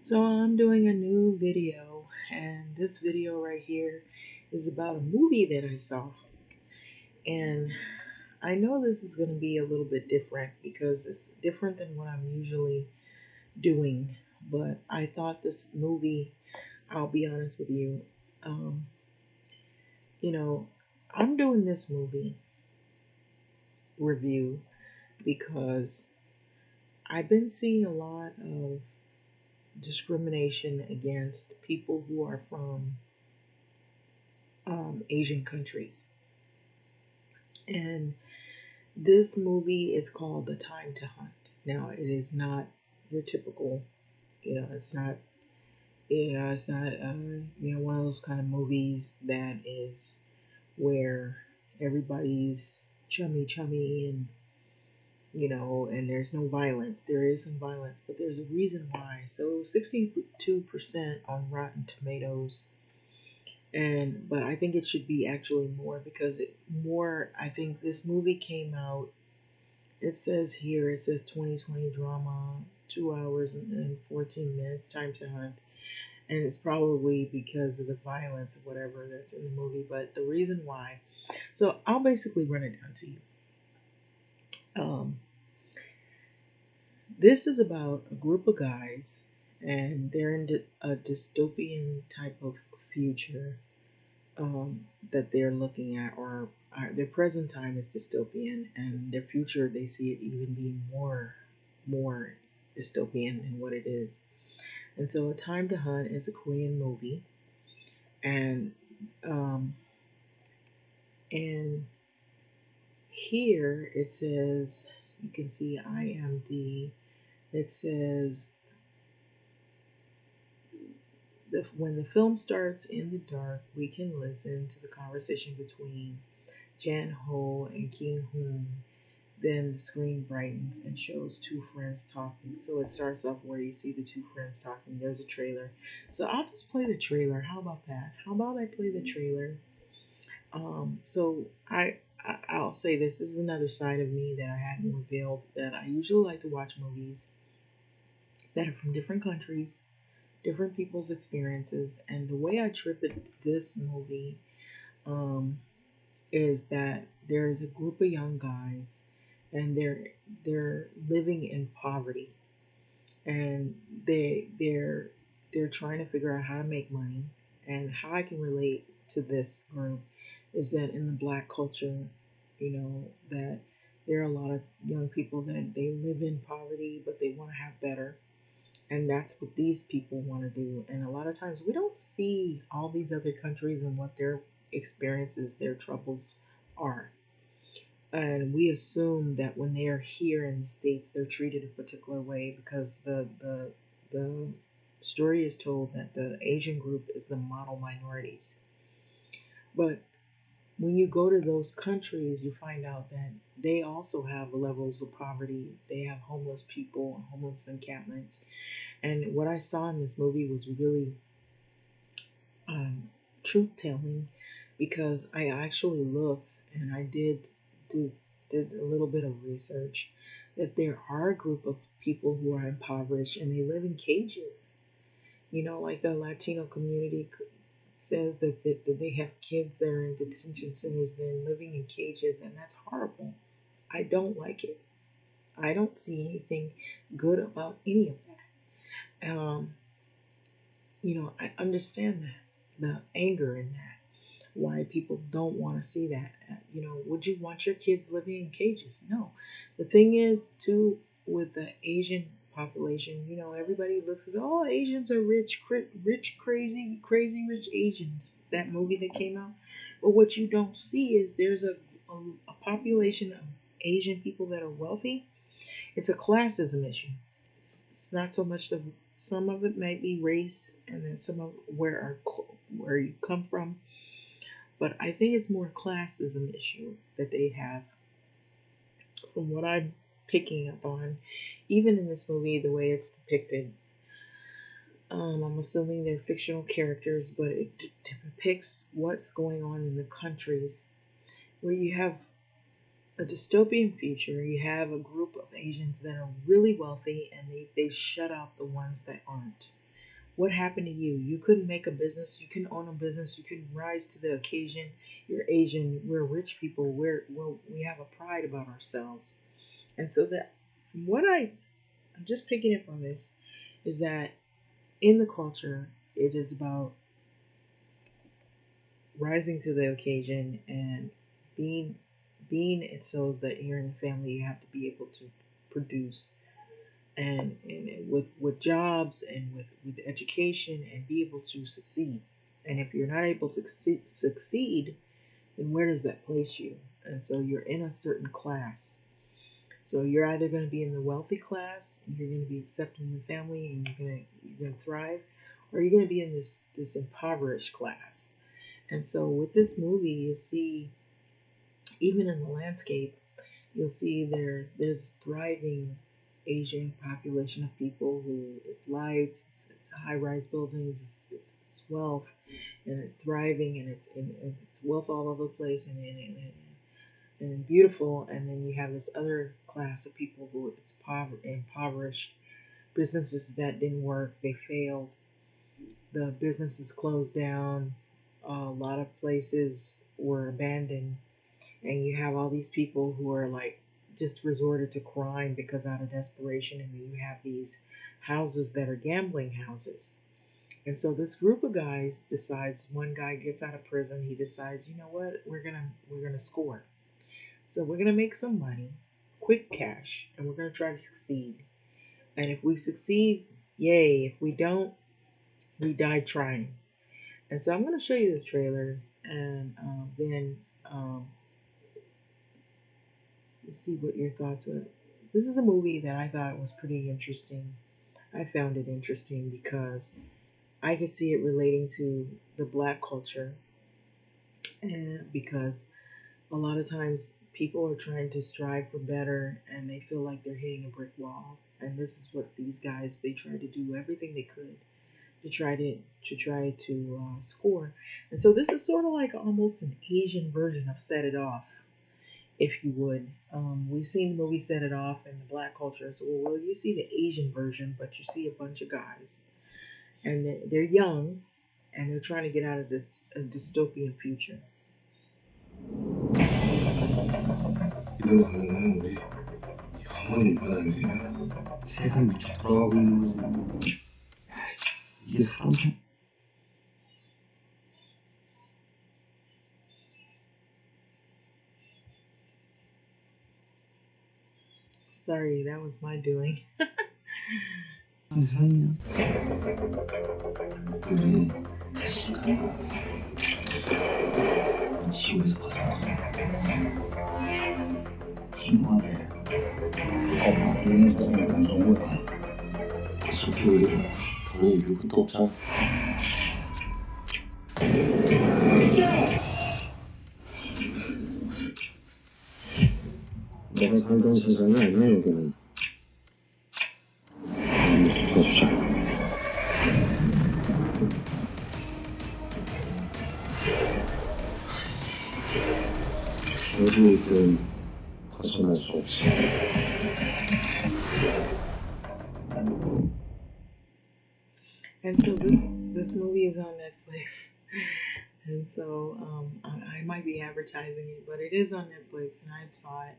So I'm doing a new video, and this video right here is about a movie that I saw. And I know this is going to be a little bit different because it's different than what I'm usually doing. But I thought this movie, I'll be honest with you, um, you know, I'm doing this movie review because I've been seeing a lot of discrimination against people who are from Asian countries. And this movie is called The Time to Hunt. Now, it is not your typical, it's not, it's not, one of those kind of movies that is where everybody's chummy and, and there's no violence. There is some violence, but there's a reason why. So 62% on Rotten Tomatoes. But I think it should be actually more because I think this movie came out. It says here, it says 2020 drama, 2 hours and 14 minutes, Time to Hunt. And it's probably because of the violence or whatever that's in the movie. But the reason why, so I'll basically run it down to you. Um, this is about a group of guys, and they're in a dystopian type of future that they're looking at, or their present time is dystopian, and their future they see it even being more dystopian than what it is. And so, A Time to Hunt is a Korean movie, and um, and here it says you can see IMD. It says when the film starts in the dark, we can listen to the conversation between Jan Ho and King Hoon. Then the screen brightens and shows two friends talking. So it starts off where you see the two friends talking. There's a trailer. So I'll just play the trailer. How about that? How about I play the trailer? So I'll say this. This is another side of me that I hadn't revealed. That I usually like to watch movies that are from different countries, different people's experiences, and the way I trip it this movie um, is that there is a group of young guys and they're living in poverty, and they're trying to figure out how to make money. And how I can relate to this group is that in the black culture, that there are a lot of young people that they live in poverty but they want to have better, and that's what these people want to do. And a lot of times we don't see all these other countries and what their experiences, their troubles are. And we assume that when they are here in the States, they're treated a particular way because the story is told that the Asian group is the model minorities. But when you go to those countries, you find out that they also have levels of poverty. They have homeless people, homeless encampments. And what I saw in this movie was really um, truth telling because I actually looked and I do did a little bit of research that there are a group of people who are impoverished and they live in cages. Like the Latino community says that they have kids that are in detention centers, they're living in cages, and that's horrible. I don't like it. I don't see anything good about any of that. I understand the anger in that, why people don't want to see that. Would you want your kids living in cages? No. The thing is, too, with the Asian population, everybody looks at, oh, Asians are rich, rich, crazy rich Asians, that movie that came out. But what you don't see is there's a population of Asian people that are wealthy. It's a classism issue. It's not so much some of it might be race, and then some of where you come from. But I think it's more classism issue that they have, from what I'm picking up on, even in this movie, the way it's depicted. I'm assuming they're fictional characters, but it depicts what's going on in the countries where you have a dystopian future. You have a group of Asians that are really wealthy, and they shut out the ones that aren't. What happened to you? You couldn't make a business. You couldn't own a business. You couldn't rise to the occasion. You're Asian. We're rich people. We have a pride about ourselves. And so that, from what I'm just picking up on this, is that in the culture, it is about rising to the occasion and being being it so that you're in the family, you have to be able to produce and with jobs and with education and be able to succeed. And if you're not able to succeed, then where does that place you? And so you're in a certain class. So you're either going to be in the wealthy class, you're going to be accepted in the family, and you're going to thrive, or you're going to be in this impoverished class. And so with this movie, you see, even in the landscape, you'll see there's thriving Asian population of people who it's lights, it's high-rise buildings, it's wealth, and it's thriving, and it's wealth all over the place, and beautiful. And then you have this other class of people who it's impoverished, businesses that didn't work, they failed, the businesses closed down, a lot of places were abandoned, and you have all these people who are like just resorted to crime because out of desperation, and then you have these houses that are gambling houses. And so this group of guys decides, one guy gets out of prison, he decides, you know what, we're gonna score. So we're gonna make some money, quick cash, and we're gonna try to succeed. And if we succeed, yay. If we don't, we die trying. And so I'm gonna show you the trailer, and then let's see what your thoughts are. This is a movie that I thought was pretty interesting. I found it interesting because I could see it relating to the black culture, and because a lot of times people are trying to strive for better and they feel like they're hitting a brick wall. And this is what these guys, they try to do everything they could to score. And so this is sort of like almost an Asian version of Set It Off, if you would. We've seen the movie Set It Off in the black culture. So, well, you see the Asian version, but you see a bunch of guys, and they're young, and they're trying to get out of this dystopian future. 이대로 가면은 우리 영원히 인파단이 되면 세상이 미쳐 돌아가고 있는 거지. 이게 사람 Sorry, that was my doing. 세상이야. 우리 다시 가는 이 지옥에서 벗어나서 훌륭하게 없는 세상이 무서운 거야. 어차피 우리 돈이 이룰 것도 없잖아. 내가 살던 세상이 아니야 여기는. 없어. 어디든 벗어날 수 없어. And so this movie is on Netflix. And so I might be advertising it, but it is on Netflix, and I saw it,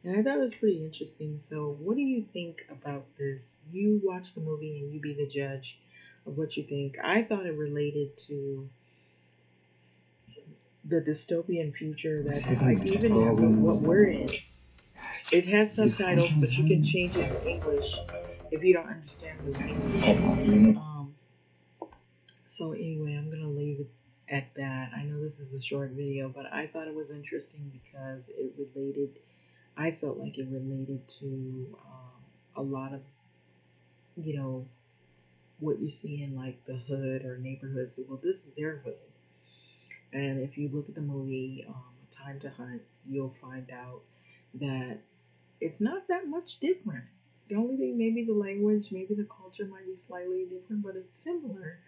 and I thought it was pretty interesting. So what do you think about this? You watch the movie and you be the judge of what you think. I thought it related to the dystopian future that even what we're in. It has subtitles, but you can change it to English if you don't understand the language. So anyway, I'm gonna leave it at that. I know this is a short video, but I thought it was interesting because I felt like it related to a lot of, what you see in like the hood or neighborhoods. Well, this is their hood. And if you look at the movie Time to Hunt, you'll find out that it's not that much different. The only thing, maybe the language, maybe the culture might be slightly different, but it's similar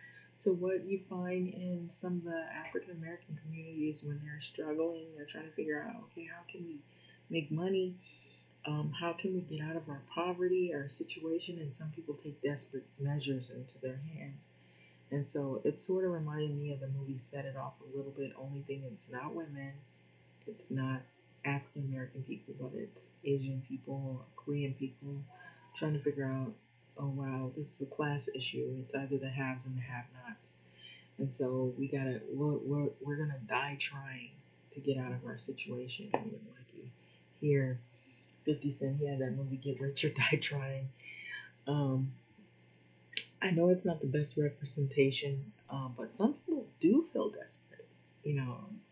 to what you find in some of the African American communities when they're struggling. They're trying to figure out, okay, how can we make money? How can we get out of our poverty, our situation? And some people take desperate measures into their hands. And so it sort of reminded me of the movie Set It Off a little bit. Only thing, it's not women, it's not African American people, but it's Asian people, Korean people trying to figure out, oh wow, this is a class issue. It's either the haves and the have-nots. And so we're gonna die trying to get out of our situation. Like you hear 50 Cent, he had that movie Get Rich or Die Trying. Um, I know it's not the best representation, but some people do feel desperate.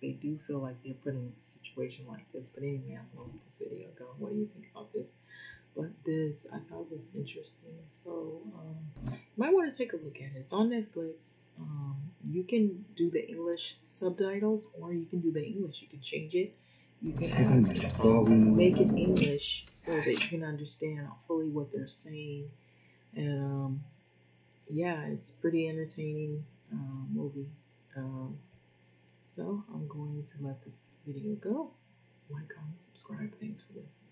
They do feel like they're put in a situation like this. But anyway, I'm going to let this video go. What do you think about this? But this I thought was interesting. So you might want to take a look at it. It's on Netflix. You can do the English subtitles, or you can do the English. You can change it. You can make it English so that you can understand fully what they're saying. And yeah, it's pretty entertaining movie. Um, so I'm going to let this video go. Like, comment, subscribe. Thanks for listening.